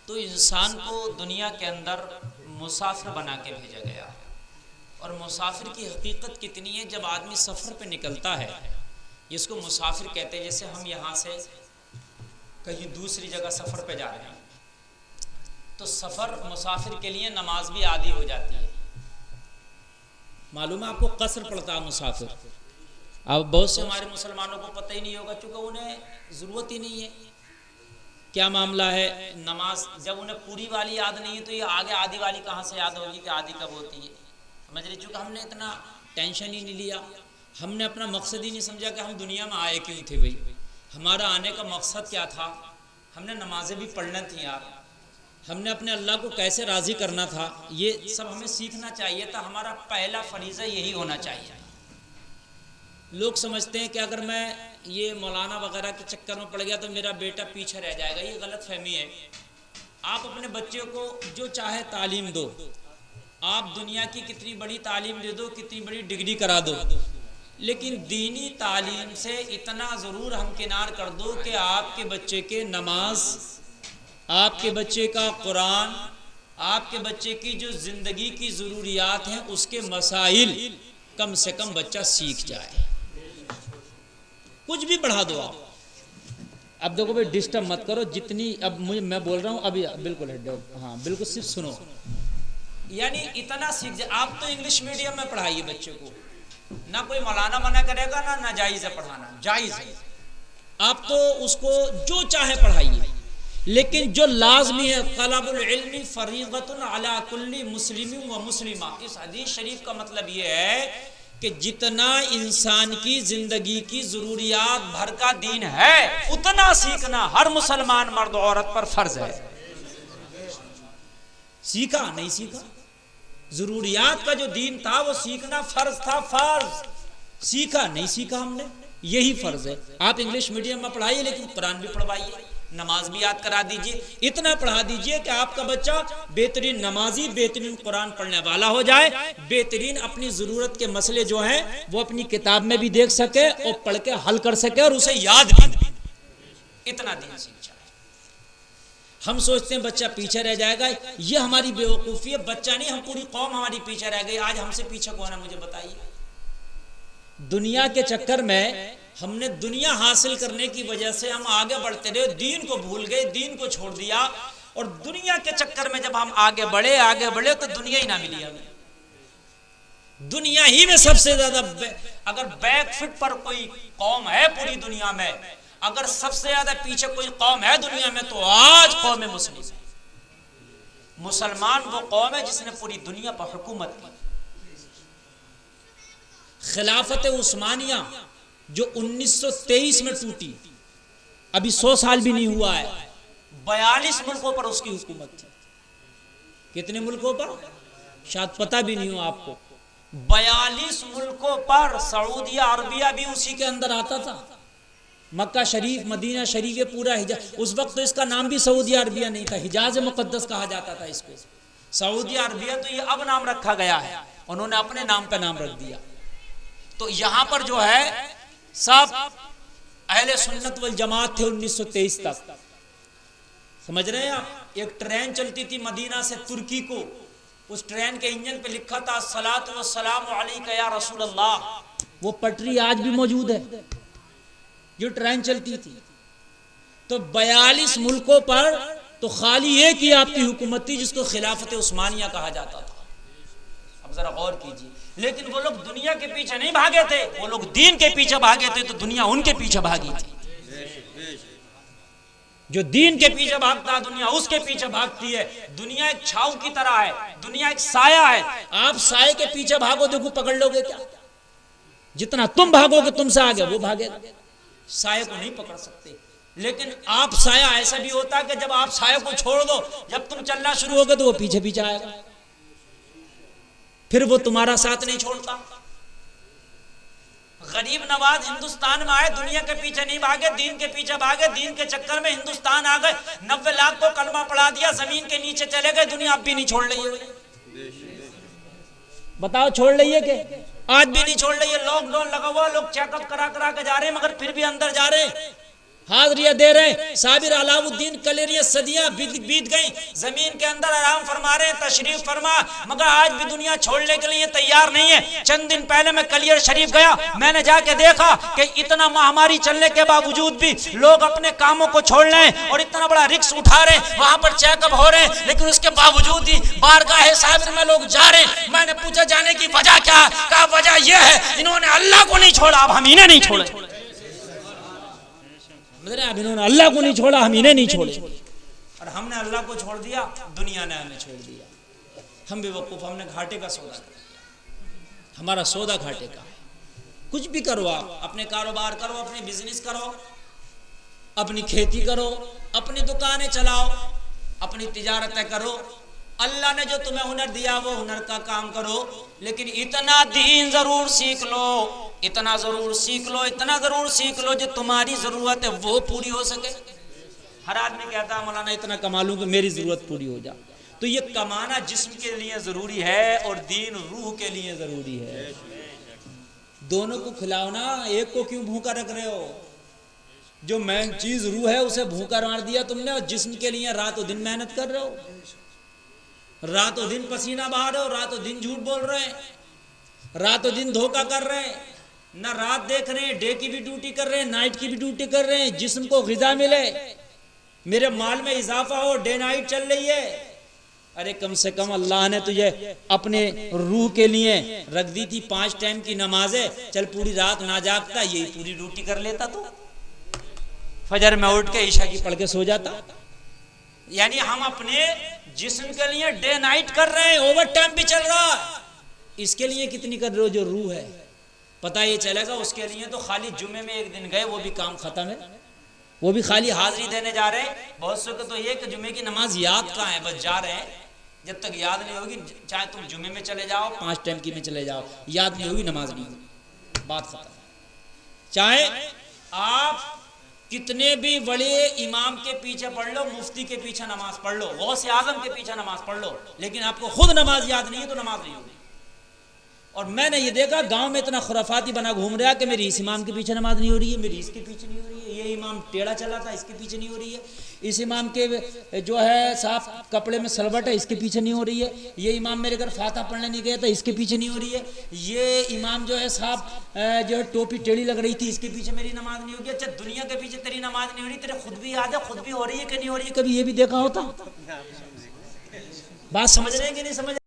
तो इंसान को दुनिया के अंदर मुसाफिर बना के भेजा गया है। और मुसाफिर की हकीकत कितनी है, जब आदमी सफ़र पे निकलता है, जिसको मुसाफिर कहते हैं। जैसे हम यहाँ से कहीं दूसरी जगह सफ़र पे जा रहे हैं, तो सफ़र मुसाफिर के लिए नमाज भी आदी हो जाती है। मालूम है आपको, कसर पड़ता है मुसाफिर। अब बहुत से हमारे मुसलमानों को पता ही नहीं होगा, क्योंकि उन्हें ज़रूरत ही नहीं है। क्या मामला है, नमाज जब उन्हें पूरी वाली याद नहीं है तो ये आगे आधी वाली कहाँ से याद होगी कि आधी कब होती है। समझ रहे, चूँकि हमने इतना टेंशन ही नहीं लिया, हमने अपना मकसद ही नहीं समझा कि हम दुनिया में आए क्यों थे। भाई हमारा आने का मकसद क्या था, हमने नमाजें भी पढ़ना थी यार, हमने अपने अल्लाह को कैसे राज़ी करना था, ये सब हमें सीखना चाहिए था। हमारा पहला फरीज़ा यही होना चाहिए। लोग समझते हैं कि अगर मैं ये मौलाना वगैरह के चक्कर में पड़ गया तो मेरा बेटा पीछे रह जाएगा। ये गलत फहमी है। आप अपने बच्चे को जो चाहे तालीम दो, आप दुनिया की कितनी बड़ी तालीम दे दो, कितनी बड़ी डिग्री करा दो, लेकिन दीनी तालीम से इतना ज़रूर हमकिनार कर दो कि आपके बच्चे के नमाज, आपके बच्चे का कुरान, आपके बच्चे की जो ज़िंदगी की ज़रूरियात हैं उसके मसाइल कम से कम बच्चा सीख जाए। कुछ भी बढ़ा दो आप। अब देखो भाई, डिस्टर्ब मत करो। जितनी अब मुझे मैं बोल रहा हूँ अभी बिल्कुल है, हाँ बिल्कुल, सिर्फ सुनो। यानी इतना सीख जाए। आप तो इंग्लिश मीडियम में पढ़ाइए बच्चे को, ना कोई मौलाना मना करेगा, ना नाजायज़ है पढ़ाना, जायज़ है। आप तो उसको जो चाहे पढ़ाइए, लेकिन जो लाजमी है, तलबुल इल्मी फरीज़तुन अला कुल्ली मुस्लिम व मुस्लिमा। इस हदीस शरीफ का मतलब ये है कि जितना इंसान की जिंदगी की जरूरियात भर का दीन है, उतना सीखना हर मुसलमान मर्द औरत पर फर्ज है। सीखा नहीं सीखा, जरूरियात का जो दीन था वो सीखना फर्ज था, फर्ज। सीखा नहीं सीखा हमने, यही फर्ज है। आप इंग्लिश मीडियम में पढ़ाइए, लेकिन कुरान भी पढ़वाइए, नमाज भी याद करा दीजिए। इतना पढ़ा दीजिए कि आपका बच्चा बेहतरीन नमाजी, बेहतरीन कुरान पढ़ने वाला हो जाए, बेहतरीन अपनी ज़रूरत के मसले जो हैं वो अपनी किताब में भी देख सके और पढ़ के हल कर सके और उसे याद भी। इतना दिन सीख जाए। हम सोचते हैं बच्चा पीछे रह जाएगा, ये हमारी बेवकूफ़ी है। बच्चा नहीं, हम पूरी कौम हमारी पीछे रह गई। आज हमसे पीछे कौन है, मुझे बताइए। दुनिया के चक्कर में हमने दुनिया हासिल करने की वजह से हम आगे बढ़ते रहे, दीन को भूल गए, दीन को छोड़ दिया। और दुनिया के चक्कर में जब हम आगे बढ़े तो दुनिया ही ना मिली हमें। दुनिया ही में सबसे ज्यादा अगर बैकफुट पर कोई कौम है पूरी दुनिया में, अगर सबसे ज्यादा पीछे कोई कौम है दुनिया में, तो आज कौम मुस्लिम है। मुसलमान वो कौम है जिसने पूरी दुनिया पर हुकूमत की। खिलाफत उस्मानिया जो 1923 में टूटी, अभी 100 साल भी नहीं हुआ है, 42 मुल्कों पर उसकी हुकूमत थी। कितने मुल्कों पर शायद पता भी नहीं हो आपको। 42 मुल्कों पर। सऊदिया अरबिया भी उसी के अंदर आता था। मक्का शरीफ, मदीना शरीफ, ये पूरा हिजाज। उस वक्त तो इसका नाम भी सऊदिया अरबिया नहीं था, हिजाज मुकद्दस कहा जाता था इसको। सऊदिया अरबिया तो ये अब नाम रखा गया है, उन्होंने अपने नाम पे नाम रख दिया। तो यहां पर जो है सब अहले सुन्नत वल जमात थे 1923 तक। समझ रहे हैं आप। एक ट्रेन चलती थी मदीना से तुर्की को, उस ट्रेन के इंजन पे लिखा था सलात व सलाम अलैका या रसूल अल्लाह। वो पटरी आज भी मौजूद है जो ट्रेन चलती थी। तो 42 मुल्कों पर तो खाली एक ही आपकी हुकूमत थी जिसको खिलाफत उस्मानिया कहा जाता था। अब जरा गौर कीजिए। लेकिन वो लोग दुनिया के पीछे नहीं भागे थे, वो लोग दीन के पीछे भागे थे, तो दुनिया उनके पीछे भागी थी। जो दीन के पीछे भागता है दुनिया उसके पीछे भागती है। दुनिया एक छाव की तरह है, दुनिया एक साया है। आप साये के पीछे भागो, देखो पकड़ लोगे क्या? जितना तुम भागोगे तुमसे आगे वो भागेगा। साये को नहीं पकड़ सकते। लेकिन आप साया ऐसा भी होता है कि जब आप साये को छोड़ दो, जब तुम चलना शुरू होगे तो वो पीछे पीछे आएगा, फिर वो तुम्हारा साथ नहीं छोड़ता। गरीब नवाज हिंदुस्तान में आए, दुनिया के पीछे नहीं भागे, दीन के पीछे भागे। दीन के चक्कर में हिंदुस्तान आ गए, 90 लाख को कलमा पढ़ा दिया, जमीन के नीचे चले गए। दुनिया अब भी नहीं छोड़ रही है। बताओ छोड़ रही है कि आज भी नहीं छोड़ रही है। लॉकडाउन लगा हुआ, लोग चेकअप करा करा के जा रहे हैं, मगर फिर भी अंदर जा रहे हैं। हाजिरिया दे रहे हैं। साबिर अलाउद्दीन कलेरिया सदियां बीत गई, जमीन के अंदर आराम फरमा रहे हैं, तशरीफ फरमा, मगर आज भी दुनिया छोड़ने के लिए तैयार नहीं है। चंद दिन पहले मैं कलियर शरीफ गया, मैंने जाके देखा कि इतना महामारी चलने के बावजूद भी लोग अपने कामों को छोड़ रहे हैं और इतना बड़ा रिस्क उठा रहे हैं, वहां पर चेकअप हो रहे हैं, लेकिन उसके बावजूद ही बारगाह साबिर में लोग जा रहे हैं। मैंने पूछा जाने की वजह क्या? कहा वजह यह है इन्होंने अल्लाह को नहीं छोड़ा, अब हम इन्हें नहीं छोड़े। अब इन्होंने अल्लाह को नहीं छोड़ा, हम इन्हें नहीं छोड़े, और हमने अल्लाह को छोड़ दिया, दुनिया ने हमें छोड़ दिया। हम बेवकूफ, हमने घाटे का सौदा कर दिया, हमारा सौदा घाटे का है। कुछ भी करो आप, अपने कारोबार करो, अपने बिजनेस करो, अपनी खेती करो, अपनी दुकानें चलाओ, अपनी तिजारतें करो, अल्लाह ने जो तुम्हें हुनर दिया वो हुनर का काम करो, लेकिन इतना दीन जरूर सीख लो, इतना जरूर सीख लो, इतना जरूर सीख लो जो तुम्हारी जरूरत है वो पूरी हो सके। हर आदमी कहता है मौलाना इतना कमा लूं कि मेरी जरूरत पूरी हो जाए, तो ये कमाना जिस्म के लिए जरूरी है और दीन रूह के लिए जरूरी है। दोनों को खिलाओ ना, एक को क्यों भूखा रख रहे हो? जो मेन चीज रूह है उसे भूखा मार दिया तुमने, और जिस्म के लिए रातों दिन मेहनत कर रहे हो, रातों दिन पसीना बहा रहे हो, रातों दिन झूठ बोल रहे हैं, रातों दिन धोखा कर रहे हैं, ना रात देख रहे हैं, डे की भी ड्यूटी कर रहे हैं, नाइट की भी ड्यूटी कर रहे हैं, जिस्म को ग़िज़ा मिले, मेरे माल में इजाफा हो, डे नाइट चल रही है। अरे कम से कम अल्लाह ने तुझे अपने रूह के लिए रख दी थी 5 टाइम की नमाजें, चल पूरी रात ना जागता, यही पूरी ड्यूटी कर लेता तो फजर में उठ के ईशा की पढ़ के सो जाता। यानी हम अपने जिस्म के लिए डे नाइट कर रहे हैं, ओवर टाइम भी चल रहा है, इसके लिए कितनी कर रहे हो जो रूह है? पता ये चलेगा उसके लिए तो खाली जुमे में एक दिन गए वो भी काम खत्म है, वो भी खाली हाजिरी देने जा रहे हैं। बहुत से को तो ये कि जुमे की नमाज याद कहाँ है, बस जा रहे हैं, जब तक याद नहीं होगी, चाहे तुम जुमे में चले जाओ, 5 टाइम की में चले जाओ, याद नहीं होगी नमाज नहीं होगी, बात खत्म। चाहे आप कितने भी बड़े इमाम के पीछे पढ़ लो, मुफ्ती के पीछे नमाज पढ़ लो, गौसे आजम के पीछे नमाज पढ़ लो, लेकिन आपको खुद नमाज याद नहीं है तो नमाज नहीं होगी। और मैंने ये देखा गांव में इतना खुराफाती बना घूम रहा कि मेरी इस इमाम के पीछे नमाज नहीं हो रही है, मेरी इसके पीछे नहीं हो रही है, ये इमाम टेढ़ा चला था इसके पीछे नहीं हो रही है, इस इमाम के जो है साफ कपड़े में सलवट है इसके पीछे नहीं हो रही है, ये इमाम मेरे घर फाता पढ़ने नहीं गया था इसके पीछे नहीं हो रही है, ये इमाम जो है साफ जो है टोपी टेढ़ी लग रही थी इसके पीछे मेरी नमाज नहीं होगी। अच्छा दुनिया के पीछे तेरी नमाज नहीं हो रही, तेरे खुद भी याद है खुद भी हो रही है कि नहीं हो रही है? कभी ये भी देखा होता? बात समझ रहे हैं कि नहीं समझ